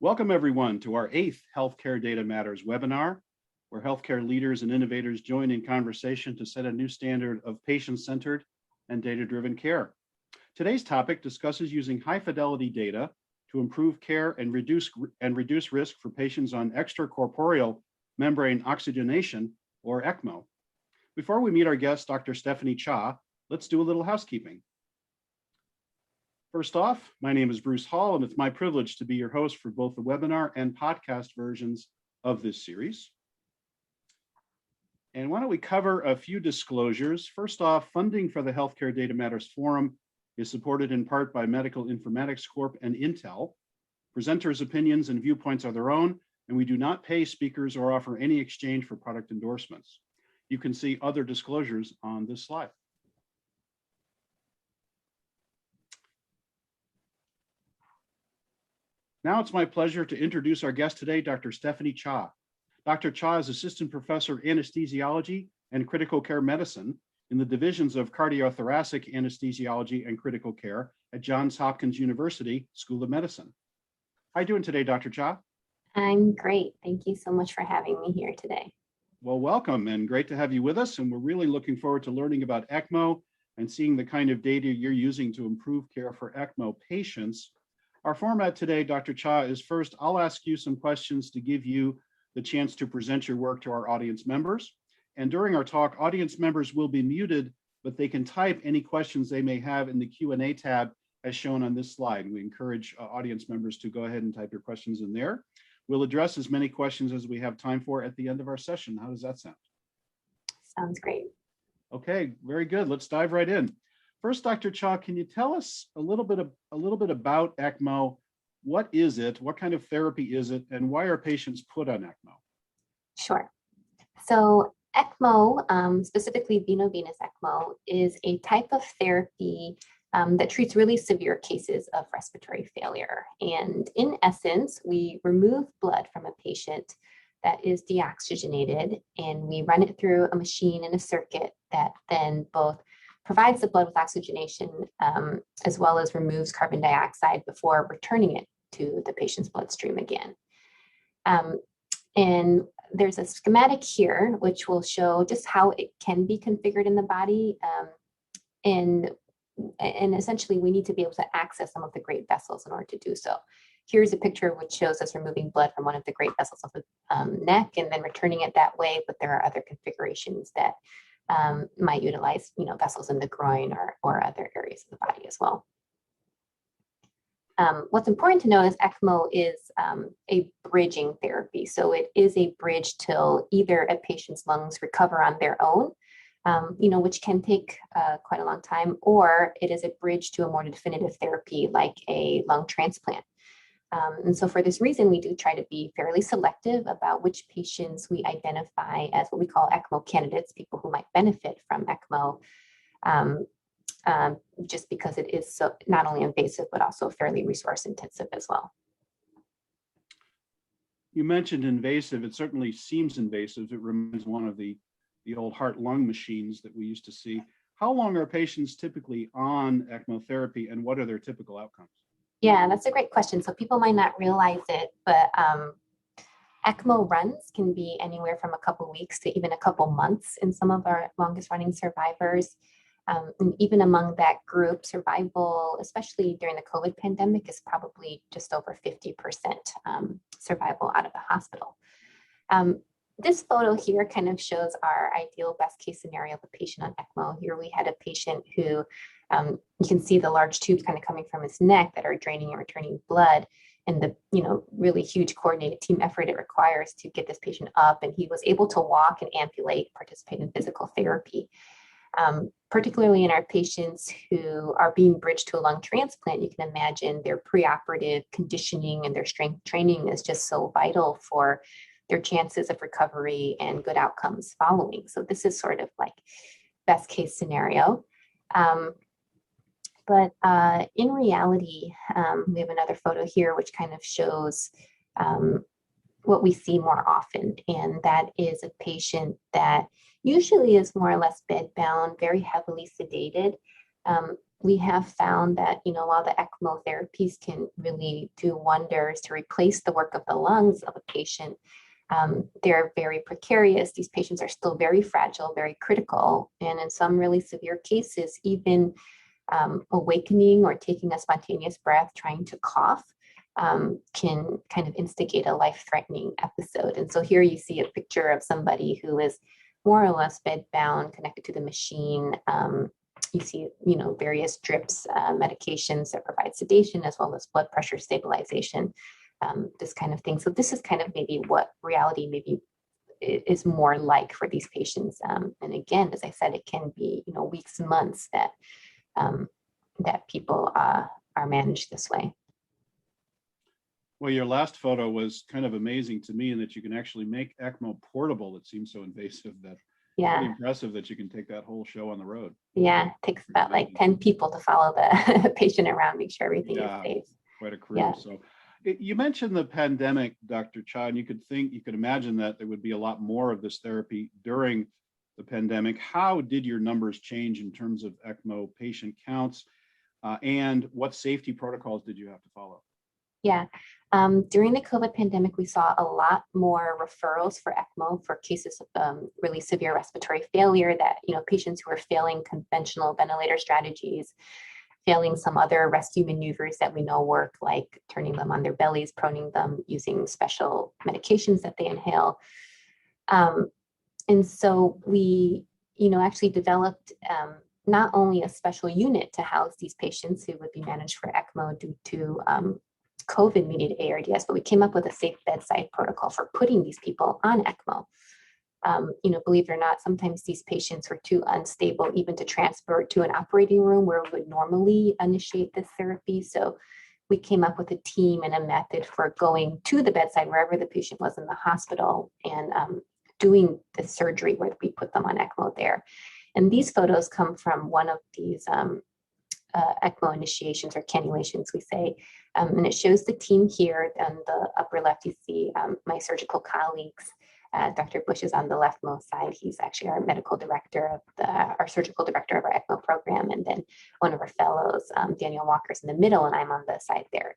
Welcome everyone to our 8th Healthcare Data Matters webinar, where healthcare leaders and innovators join in conversation to set a new standard of patient-centered and data-driven care. Today's topic discusses using high-fidelity data to improve care and reduce risk for patients on extracorporeal membrane oxygenation, or ECMO. Before we meet our guest, Dr. Stephanie Cha, let's do a little housekeeping. First off, my name is Bruce Hall, and it's my privilege to be your host for both the webinar and podcast versions of this series. And why don't we cover a few disclosures. First off, funding for the Healthcare Data Matters Forum is supported in part by Medical Informatics Corp and Intel. Presenters' opinions and viewpoints are their own, and we do not pay speakers or offer any exchange for product endorsements. You can see other disclosures on this slide. Now it's my pleasure to introduce our guest today, Dr. Stephanie Cha. Dr. Cha is Assistant Professor of Anesthesiology and Critical Care Medicine in the divisions of Cardiothoracic Anesthesiology and Critical Care at Johns Hopkins University School of Medicine. How are you doing today, Dr. Cha? I'm great. Thank you so much for having me here today. Well, welcome and great to have you with us. And we're really looking forward to learning about ECMO and seeing the kind of data you're using to improve care for ECMO patients. Our format today, Dr. Cha, is first, I'll ask you some questions to give you the chance to present your work to our audience members. And during our talk, audience members will be muted, but they can type any questions they may have in the Q&A tab as shown on this slide. We encourage audience members to go ahead and type your questions in there. We'll address as many questions as we have time for at the end of our session. How does that sound? Sounds great. Okay, very good. Let's dive right in. First, Dr. Cha, can you tell us a little bit about ECMO? What is it? What kind of therapy is it? And why are patients put on ECMO? Sure. So ECMO, specifically veno-venous ECMO, is a type of therapy that treats really severe cases of respiratory failure. And in essence, we remove blood from a patient that is deoxygenated, and we run it through a machine in a circuit that then both provides the blood with oxygenation as well as removes carbon dioxide before returning it to the patient's bloodstream again. And there's a schematic here which will show just how it can be configured in the body. And essentially we need to be able to access some of the great vessels in order to do so. Here's a picture which shows us removing blood from one of the great vessels of the neck and then returning it that way, but there are other configurations that might utilize, vessels in the groin or other areas of the body as well. What's important to know is ECMO is a bridging therapy. So it is a bridge till either a patient's lungs recover on their own, which can take quite a long time, or it is a bridge to a more definitive therapy like a lung transplant. And so for this reason, we do try to be fairly selective about which patients we identify as what we call ECMO candidates, people who might benefit from ECMO, just because it is so not only invasive, but also fairly resource intensive as well. You mentioned invasive. It certainly seems invasive. It reminds one of the old heart-lung machines that we used to see. How long are patients typically on ECMO therapy, and what are their typical outcomes? Yeah, that's a great question. So people might not realize it, but ECMO runs can be anywhere from a couple weeks to even a couple months in some of our longest running survivors. And even among that group, survival, especially during the COVID pandemic, is probably just over 50% survival out of the hospital. This photo here kind of shows our ideal best case scenario of a patient on ECMO. Here we had a patient who, you can see the large tubes kind of coming from his neck that are draining and returning blood, and the really huge coordinated team effort it requires to get this patient up. And he was able to walk and ambulate, participate in physical therapy. Particularly in our patients who are being bridged to a lung transplant, you can imagine their preoperative conditioning and their strength training is just so vital for their chances of recovery and good outcomes following. So this is sort of like best case scenario. But in reality, we have another photo here which kind of shows what we see more often, and that is a patient that usually is more or less bedbound, very heavily sedated. we have found that, while the ECMO therapies can really do wonders to replace the work of the lungs of a patient, they're very precarious. These patients are still very fragile, very critical, and in some really severe cases, even awakening or taking a spontaneous breath, trying to cough, can kind of instigate a life-threatening episode. And so here you see a picture of somebody who is more or less bedbound, connected to the machine. You see, various drips, medications that provide sedation, as well as blood pressure stabilization, this kind of thing. So this is kind of maybe what reality maybe is more like for these patients. And again, as I said, it can be, weeks, months that that people are managed this way. Well, your last photo was kind of amazing to me in that you can actually make ECMO portable. It seems so invasive that pretty impressive that you can take that whole show on the road. Yeah, it takes about like 10 people to follow the patient around, make sure everything is safe. Quite a crew. So you mentioned the pandemic, Dr. Cha, and you could imagine that there would be a lot more of this therapy during the pandemic. How did your numbers change in terms of ECMO patient counts, and what safety protocols did you have to follow? Yeah, during the COVID pandemic, we saw a lot more referrals for ECMO for cases of really severe respiratory failure, that, patients who are failing conventional ventilator strategies, failing some other rescue maneuvers that we know work, like turning them on their bellies, proning them, using special medications that they inhale. And so we, actually developed not only a special unit to house these patients who would be managed for ECMO due to COVID-mediated ARDS, but we came up with a safe bedside protocol for putting these people on ECMO. Believe it or not, sometimes these patients were too unstable even to transfer to an operating room where we would normally initiate this therapy. So we came up with a team and a method for going to the bedside wherever the patient was in the hospital and doing the surgery where we put them on ECMO there. And these photos come from one of these ECMO initiations, or cannulations, we say. And it shows the team here. On the upper left, you see my surgical colleagues. Dr. Bush is on the leftmost side. He's actually our medical director our surgical director of our ECMO program. And then one of our fellows, Daniel Walker's in the middle, and I'm on the side there.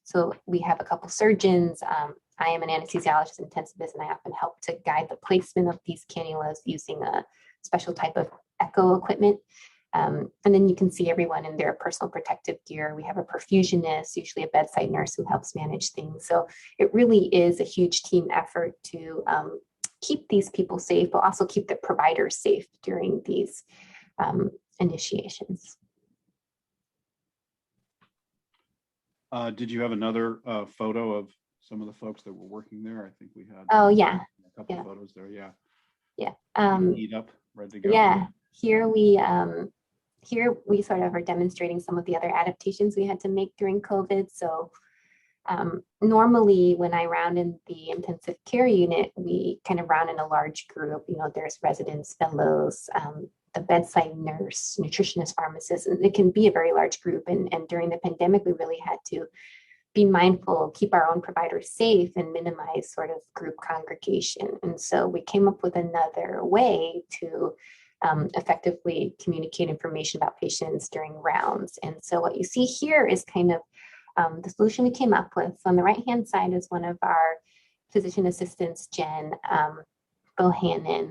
So we have a couple surgeons. I am an anesthesiologist, intensivist, and I often help to guide the placement of these cannulas using a special type of echo equipment. And then you can see everyone in their personal protective gear. We have a perfusionist, usually a bedside nurse, who helps manage things. So it really is a huge team effort to keep these people safe, but also keep the providers safe during these initiations. Did you have another photo of some of the folks that were working there? I think we had a couple of photos there. Yeah. Eat up, ready to go. Yeah. Here we sort of are demonstrating some of the other adaptations we had to make during COVID. So normally when I round in the intensive care unit, we kind of round in a large group. There's residents, fellows, the bedside nurse, nutritionist, pharmacist, and it can be a very large group. And during the pandemic, we really had to be mindful, keep our own providers safe, and minimize sort of group congregation. And so we came up with another way to effectively communicate information about patients during rounds. And so what you see here is kind of the solution we came up with. So on the right-hand side is one of our physician assistants, Jen Bohannon.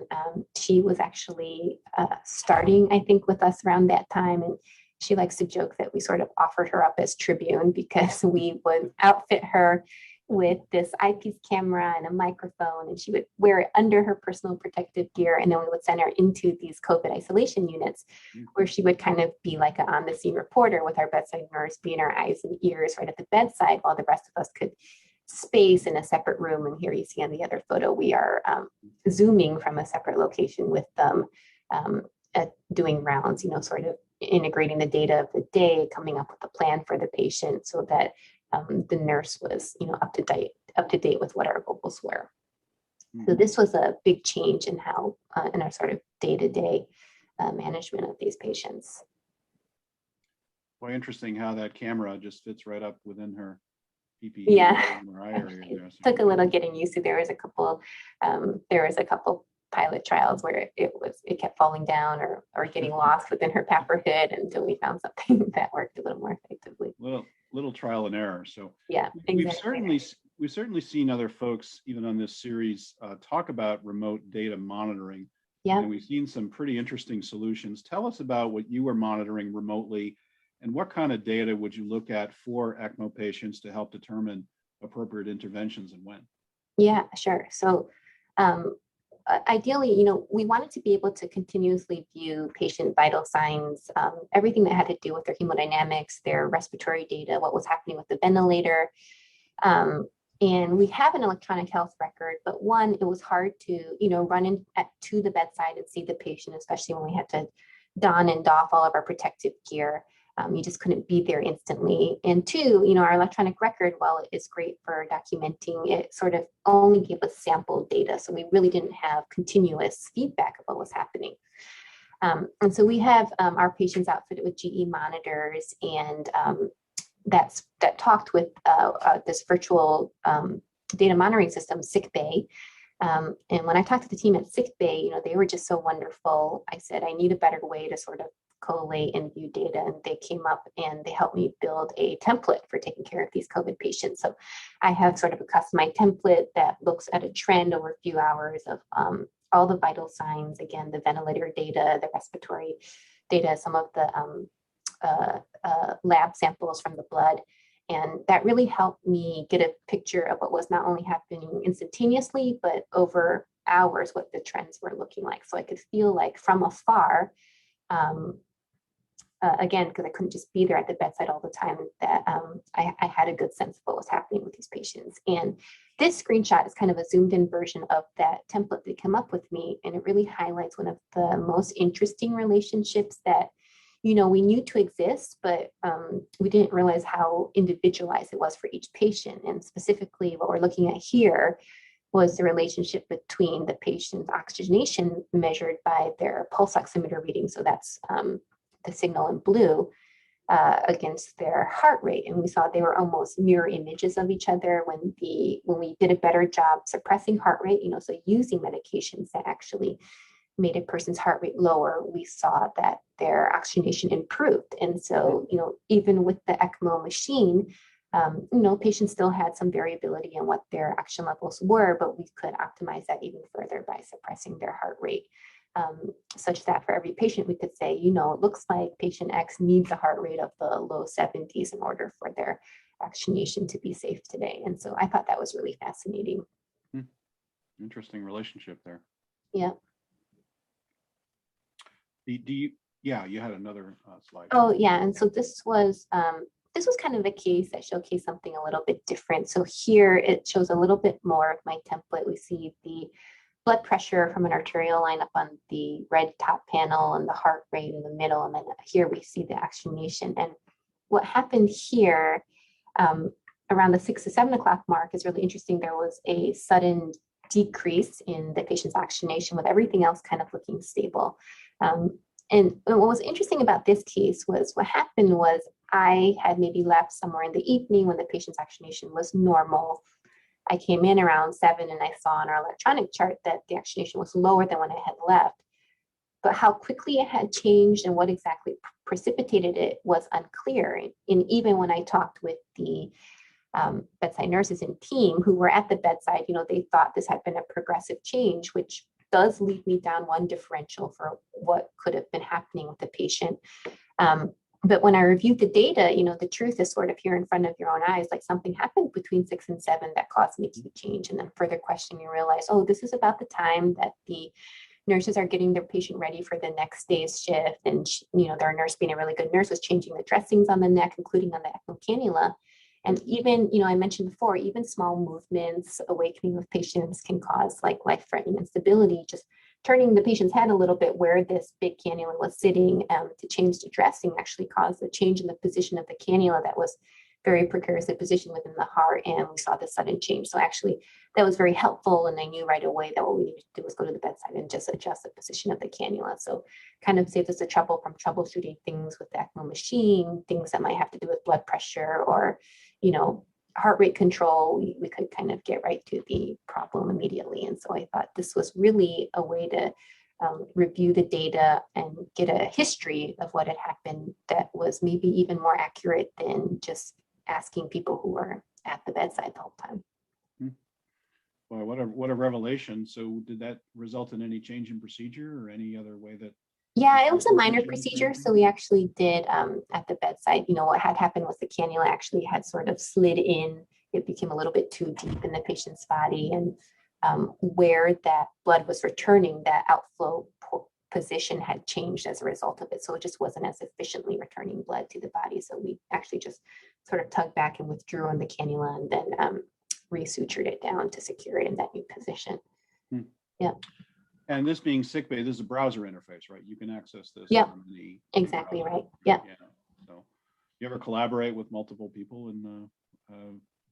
She was actually starting, I think, with us around that time. And she likes to joke that we sort of offered her up as tribune, because we would outfit her with this eyepiece camera and a microphone, and she would wear it under her personal protective gear. And then we would send her into these COVID isolation units where she would kind of be like an on-the-scene reporter, with our bedside nurse being our eyes and ears right at the bedside, while the rest of us could space in a separate room. And here you see on the other photo, we are Zooming from a separate location with them, doing rounds, sort of integrating the data of the day, coming up with a plan for the patient so that the nurse was, up to date with what our goals were. So this was a big change in how, in our sort of day-to-day management of these patients. Well, interesting how that camera just fits right up within her PPE. Yeah, in her eye area there. Took a little getting used to. There was a couple pilot trials where it kept falling down or getting lost within her PAPR hood until we found something that worked a little more effectively. Little trial and error. So yeah, exactly. We've certainly seen other folks, even on this series, talk about remote data monitoring. Yeah. And we've seen some pretty interesting solutions. Tell us about what you were monitoring remotely and what kind of data would you look at for ECMO patients to help determine appropriate interventions and when? Yeah, sure. So ideally, we wanted to be able to continuously view patient vital signs, everything that had to do with their hemodynamics, their respiratory data, what was happening with the ventilator. And we have an electronic health record, but one, it was hard to, run to the bedside and see the patient, especially when we had to don and doff all of our protective gear. You just couldn't be there instantly. And two, our electronic record, while it's great for documenting, it sort of only gave us sample data. So we really didn't have continuous feedback of what was happening. And so we have our patients outfitted with GE monitors, and that talked with this virtual data monitoring system, SickBay. And when I talked to the team at SickBay, they were just so wonderful. I said, I need a better way to sort of collate and view data. And they came up and they helped me build a template for taking care of these COVID patients. So I have sort of a customized template that looks at a trend over a few hours of all the vital signs, again, the ventilator data, the respiratory data, some of the lab samples from the blood. And that really helped me get a picture of what was not only happening instantaneously, but over hours, what the trends were looking like. So I could feel like from afar, again, because I couldn't just be there at the bedside all the time, that I had a good sense of what was happening with these patients. And this screenshot is kind of a zoomed in version of that template they came up with me. And it really highlights one of the most interesting relationships that, we knew to exist, but we didn't realize how individualized it was for each patient. And specifically what we're looking at here was the relationship between the patient's oxygenation measured by their pulse oximeter reading. So that's the signal in blue against their heart rate. And we saw they were almost mirror images of each other when we did a better job suppressing heart rate, so using medications that actually made a person's heart rate lower, we saw that their oxygenation improved. And so, even with the ECMO machine, patients still had some variability in what their oxygen levels were, but we could optimize that even further by suppressing their heart rate, such that for every patient, we could say, it looks like patient X needs a heart rate of the low 70s in order for their oxygenation to be safe today. And so I thought that was really fascinating. Interesting relationship there. Yeah. You had another slide. Oh yeah, and so this was kind of a case that showcased something a little bit different. So here it shows a little bit more of my template. We see the blood pressure from an arterial line up on the red top panel and the heart rate in the middle, and then here we see the oxygenation. And what happened here around the 6 to 7 o'clock mark is really interesting. There was a sudden decrease in the patient's oxygenation with everything else kind of looking stable. And what was interesting about this case was what happened was I had maybe left somewhere in the evening when the patient's oxygenation was normal. I came in around 7 and I saw on our electronic chart that the oxygenation was lower than when I had left. But how quickly it had changed and what exactly precipitated it was unclear. And even when I talked with the bedside nurses and team who were at the bedside, they thought this had been a progressive change, which does lead me down one differential for what could have been happening with the patient. But when I reviewed the data, the truth is sort of here in front of your own eyes, like something happened between 6 and 7 that caused me to change. And then further questioning, you realize, oh, this is about the time that the nurses are getting their patient ready for the next day's shift. And, their nurse, being a really good nurse, was changing the dressings on the neck, including on the ECMO cannula. And even, I mentioned before, even small movements, awakening of patients can cause like life-threatening instability. Just turning the patient's head a little bit where this big cannula was sitting to change the dressing actually caused a change in the position of the cannula that was very precariously positioned within the heart. And we saw this sudden change. So actually that was very helpful. And I knew right away that what we needed to do was go to the bedside and just adjust the position of the cannula. So kind of saved us the trouble from troubleshooting things with the ECMO machine, things that might have to do with blood pressure or, heart rate control, we could kind of get right to the problem immediately. And so I thought this was really a way to review the data and get a history of what had happened that was maybe even more accurate than just asking people who were at the bedside the whole time. Well, what a revelation. So did that result in any change in procedure or any other way that? Yeah, it was a minor procedure. So we actually did at the bedside, what had happened was the cannula actually had sort of slid in. It became a little bit too deep in the patient's body, and where that blood was returning, that outflow position had changed as a result of it. So it just wasn't as efficiently returning blood to the body. So we actually just sort of tugged back and withdrew on the cannula and then resutured it down to secure it in that new position. Yeah. And this being sickbay, this is a browser interface, right? You can access this. Yep. From the exactly browser. Right. Yeah. So you ever collaborate with multiple people and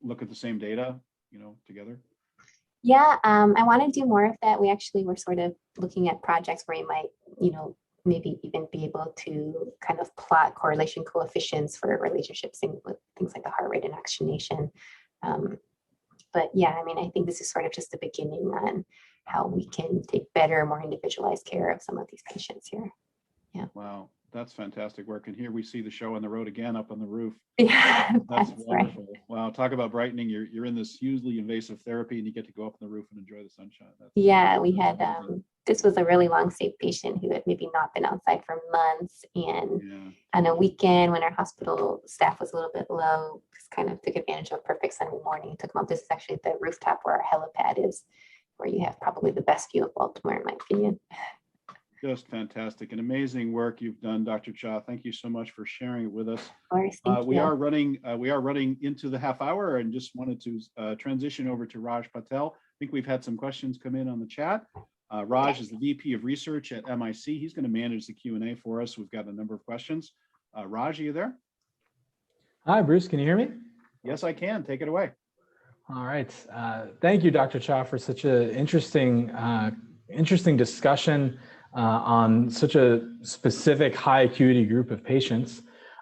look at the same data, together? Yeah, I want to do more of that. We actually were sort of looking at projects where you might, maybe even be able to kind of plot correlation coefficients for relationships with things like the heart rate and oxygenation. But yeah, I mean, I think this is sort of just the beginning on how we can take better, more individualized care of some of these patients here. Yeah. Wow, that's fantastic work. And here we see the show on the road again, up on the roof. Yeah, that's wonderful. Right. Wow, talk about brightening. You're in this hugely invasive therapy, and you get to go up on the roof and enjoy the sunshine. We had this was a really long stay patient who had maybe not been outside for months, and on a weekend when our hospital staff was a little bit low, just kind of took advantage of a perfect Sunday morning, took them up. This is actually the rooftop where our helipad is, where you have probably the best view of Baltimore, in my opinion. Just fantastic and amazing work you've done, Dr. Cha. Thank you so much for sharing it with us. Of course, thank you. We are running into the half hour, and just wanted to transition over to Raj Patel. I think we've had some questions come in on the chat. Raj is the VP of Research at MIC. He's going to manage the Q&A for us. We've got a number of questions. Raj, are you there? Hi, Bruce. Can you hear me? Yes, I can. Take it away. All right. Thank you, Dr. Cha, for such an interesting discussion on such a specific high acuity group of patients.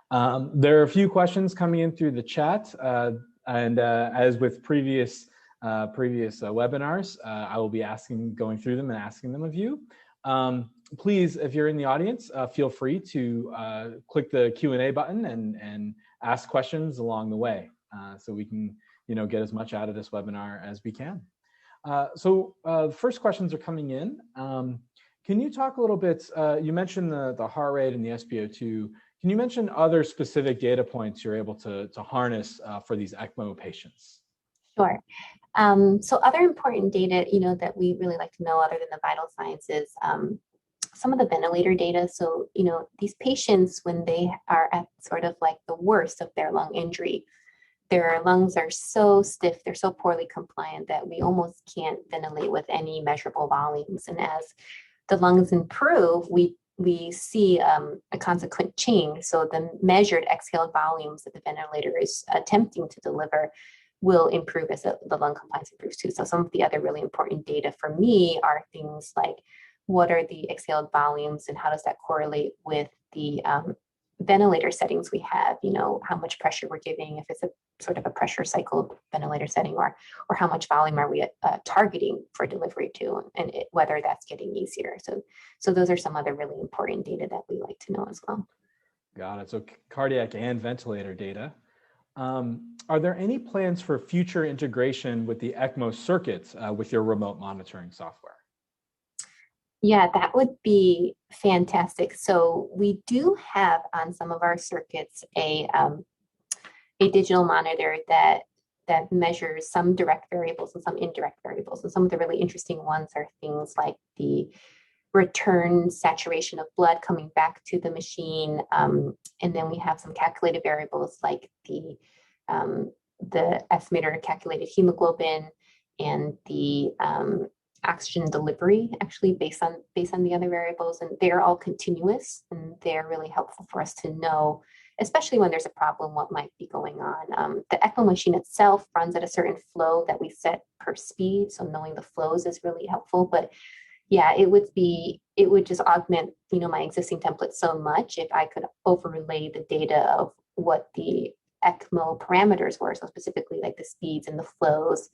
There are a few questions coming in through the chat, and as with previous webinars, I will be going through them and asking them of you. Please, if you're in the audience, feel free to click the Q&A button and ask questions along the way, so we can get as much out of this webinar as we can. So first questions are coming in. Can you talk a little bit, you mentioned the heart rate and the SpO2. Can you mention other specific data points you're able to harness for these ECMO patients? Sure. So other important data, that we really like to know other than the vital signs is some of the ventilator data. So, these patients, when they are at sort of like the worst of their lung injury, their lungs are so stiff, they're so poorly compliant that we almost can't ventilate with any measurable volumes. And as the lungs improve, we see a consequent change. So the measured exhaled volumes that the ventilator is attempting to deliver will improve as the lung compliance improves too. So some of the other really important data for me are things like, what are the exhaled volumes and how does that correlate with the ventilator settings we have, how much pressure we're giving, if it's a sort of a pressure cycle ventilator setting, or how much volume are we targeting for delivery to, and whether that's getting easier. So those are some other really important data that we like to know as well. Got it. So cardiac and ventilator data. Are there any plans for future integration with the ECMO circuits with your remote monitoring software? Yeah, that would be fantastic. So we do have on some of our circuits a digital monitor that measures some direct variables and some indirect variables. And some of the really interesting ones are things like the return saturation of blood coming back to the machine. And then we have some calculated variables like the estimator calculated hemoglobin and the oxygen delivery, actually based on the other variables, and they're all continuous, and they're really helpful for us to know, especially when there's a problem, what might be going on. The ECMO machine itself runs at a certain flow that we set per speed, so knowing the flows is really helpful. But yeah, it would just augment my existing template so much if I could overlay the data of what the ECMO parameters were, so specifically like the speeds and the flows,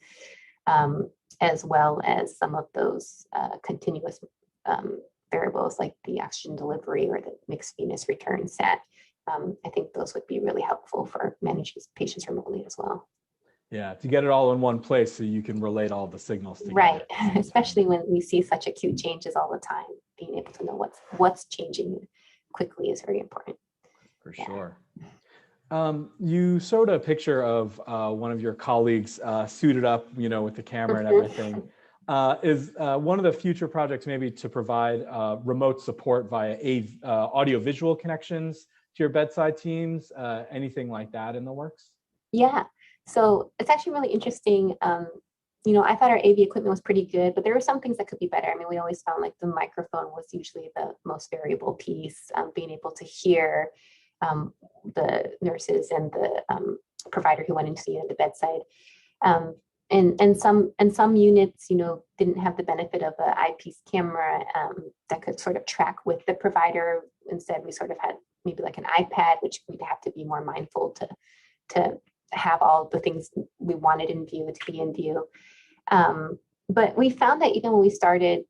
as well as some of those continuous variables like the oxygen delivery or the mixed venous return set. I think those would be really helpful for managing patients remotely as well. Yeah, to get it all in one place so you can relate all the signals together. Right, especially when we see such acute changes all the time. Being able to know what's changing quickly is very important. For sure. You showed a picture of one of your colleagues suited up, with the camera and everything. Is one of the future projects maybe to provide remote support via audio-visual connections to your bedside teams? Anything like that in the works? Yeah, so it's actually really interesting. I thought our AV equipment was pretty good, but there were some things that could be better. I mean, we always found like the microphone was usually the most variable piece, being able to hear the nurses and the provider who went into the bedside. And some units, didn't have the benefit of an eyepiece camera that could sort of track with the provider. Instead, we sort of had maybe like an iPad, which we'd have to be more mindful to have all the things we wanted in view to be in view. But we found that even when we started,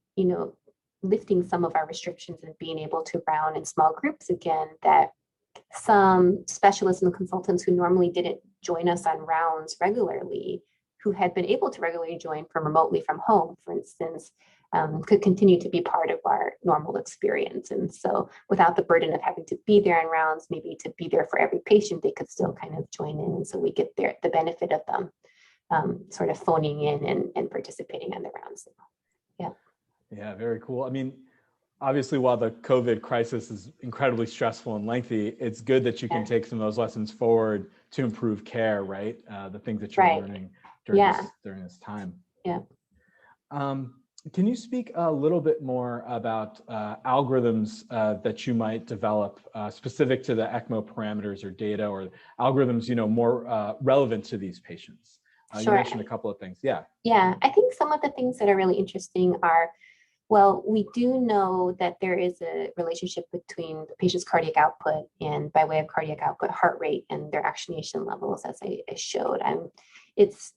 lifting some of our restrictions and being able to round in small groups again, that some specialists and consultants who normally didn't join us on rounds regularly, who had been able to regularly join remotely from home, for instance, could continue to be part of our normal experience. And so without the burden of having to be there in rounds, maybe to be there for every patient, they could still kind of join in. And so we get the benefit of them sort of phoning in and participating in the rounds. Yeah. Yeah, very cool. I mean, obviously, while the COVID crisis is incredibly stressful and lengthy, it's good that you can take some of those lessons forward to improve care, right? The things that you're learning during this time. Yeah. Can you speak a little bit more about algorithms that you might develop specific to the ECMO parameters or data, or algorithms, more relevant to these patients? Sure. You mentioned a couple of things. Yeah. Yeah, I think some of the things that are really interesting are, well, we do know that there is a relationship between the patient's cardiac output and, by way of cardiac output, heart rate and their oxygenation levels, as I showed. It's,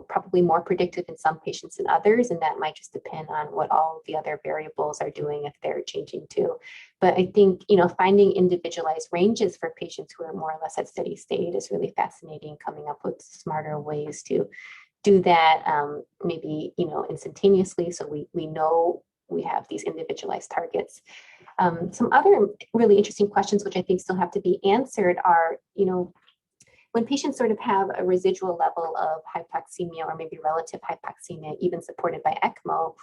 probably more predictive in some patients than others, and that might just depend on what all of the other variables are doing if they're changing too. But I think, finding individualized ranges for patients who are more or less at steady state is really fascinating, coming up with smarter ways to do that, maybe, instantaneously, so we know we have these individualized targets. Some other really interesting questions, which I think still have to be answered, are, when patients sort of have a residual level of hypoxemia or maybe relative hypoxemia, even supported by ECMO,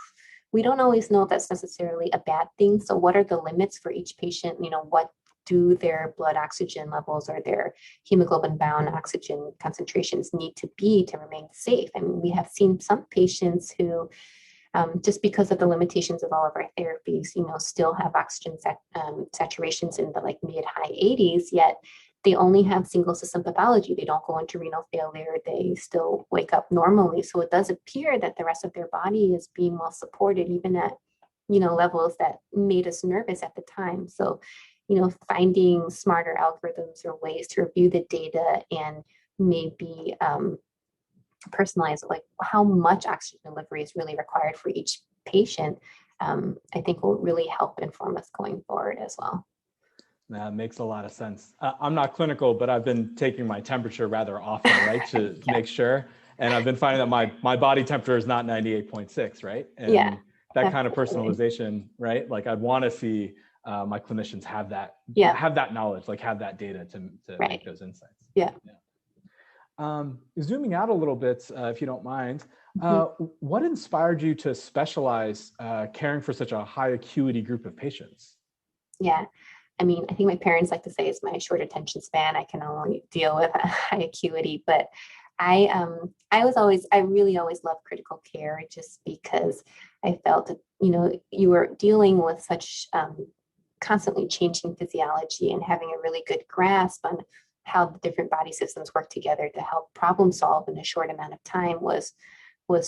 we don't always know if that's necessarily a bad thing. So what are the limits for each patient? What do their blood oxygen levels or their hemoglobin bound oxygen concentrations need to be to remain safe? I mean, we have seen some patients who, just because of the limitations of all of our therapies, still have oxygen saturations in the like mid-high 80s, yet they only have single system pathology. They don't go into renal failure. They still wake up normally. So it does appear that the rest of their body is being well supported, even at, levels that made us nervous at the time. So, finding smarter algorithms or ways to review the data and maybe personalize like how much oxygen delivery is really required for each patient, I think will really help inform us going forward as well. That makes a lot of sense. I'm not clinical, but I've been taking my temperature rather often, right, to make sure. And I've been finding that my body temperature is not 98.6, right? And that kind of personalization, right? Like I'd want to see my clinicians have that, have that knowledge, like have that data to make those insights. Yeah. Zooming out a little bit, if you don't mind, what inspired you to specialize caring for such a high acuity group of patients? Yeah. I mean, I think my parents like to say it's my short attention span. I can only deal with high acuity, but I really always loved critical care, just because I felt that, you were dealing with such constantly changing physiology, and having a really good grasp on how the different body systems work together to help problem solve in a short amount of time was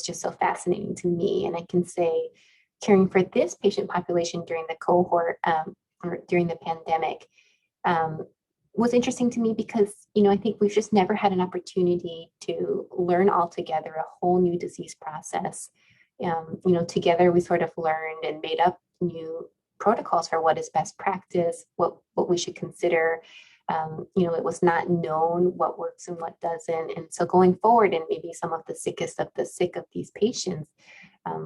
just so fascinating to me. And I can say, caring for this patient population during the cohort, or during the pandemic, was interesting to me because, I think we've just never had an opportunity to learn all together a whole new disease process. Together we sort of learned and made up new protocols for what is best practice, what we should consider. It was not known what works and what doesn't. And so going forward, and maybe some of the sickest of the sick of these patients,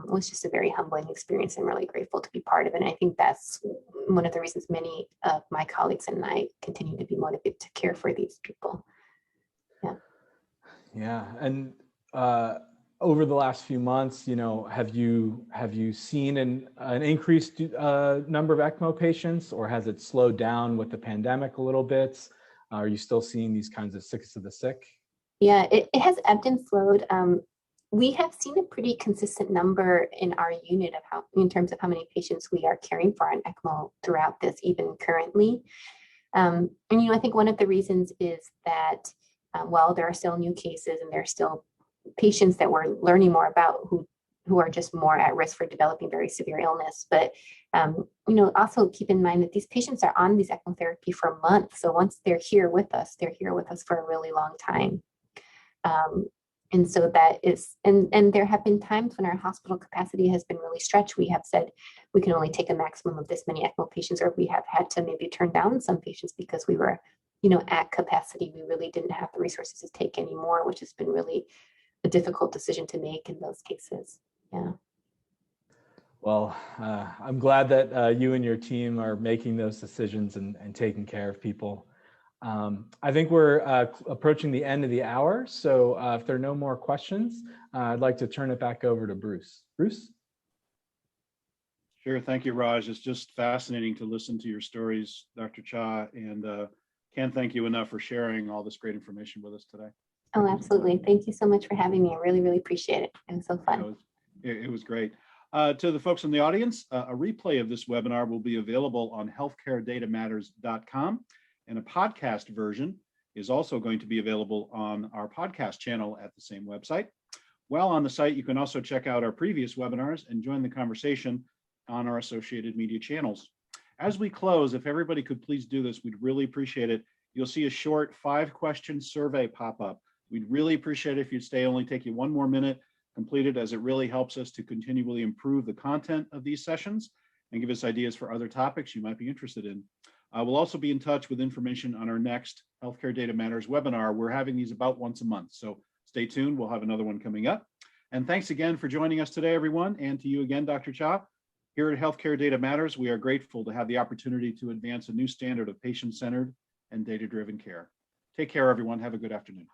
was just a very humbling experience, and really grateful to be part of it. And I think that's one of the reasons many of my colleagues and I continue to be motivated to care for these people. Yeah. And over the last few months, have you seen an increased number of ECMO patients, or has it slowed down with the pandemic a little bit? Are you still seeing these kinds of sickest of the sick? Yeah, it has ebbed and flowed. We have seen a pretty consistent number in our unit in terms of how many patients we are caring for on ECMO throughout this, even currently. And I think one of the reasons is that while there are still new cases and there are still patients that we're learning more about who are just more at risk for developing very severe illness, but also keep in mind that these patients are on these ECMO therapy for months. So once they're here with us for a really long time. And so that is, and there have been times when our hospital capacity has been really stretched. We have said we can only take a maximum of this many ECMO patients, or we have had to maybe turn down some patients because we were, at capacity. We really didn't have the resources to take anymore, which has been really a difficult decision to make in those cases. Yeah. Well, I'm glad that you and your team are making those decisions and taking care of people. I think we're approaching the end of the hour. So if there are no more questions, I'd like to turn it back over to Bruce. Bruce? Sure. Thank you, Raj. It's just fascinating to listen to your stories, Dr. Cha, and can't thank you enough for sharing all this great information with us today. Oh, absolutely. Thank you so much for having me. I really, really appreciate it. It was so fun. It was great. To the folks in the audience, a replay of this webinar will be available on healthcaredatamatters.com, and a podcast version is also going to be available on our podcast channel at the same website. While on the site, you can also check out our previous webinars and join the conversation on our associated media channels. As we close, if everybody could please do this, we'd really appreciate it. You'll see a short 5-question survey pop up. We'd really appreciate it if you'd stay, only take you 1 more minute, complete it, as it really helps us to continually improve the content of these sessions and give us ideas for other topics you might be interested in. We'll also be in touch with information on our next Healthcare Data Matters webinar. We're having these about once a month, so stay tuned. We'll have another one coming up. And thanks again for joining us today, everyone, and to you again, Dr. Cha. Here at Healthcare Data Matters, we are grateful to have the opportunity to advance a new standard of patient-centered and data-driven care. Take care, everyone. Have a good afternoon.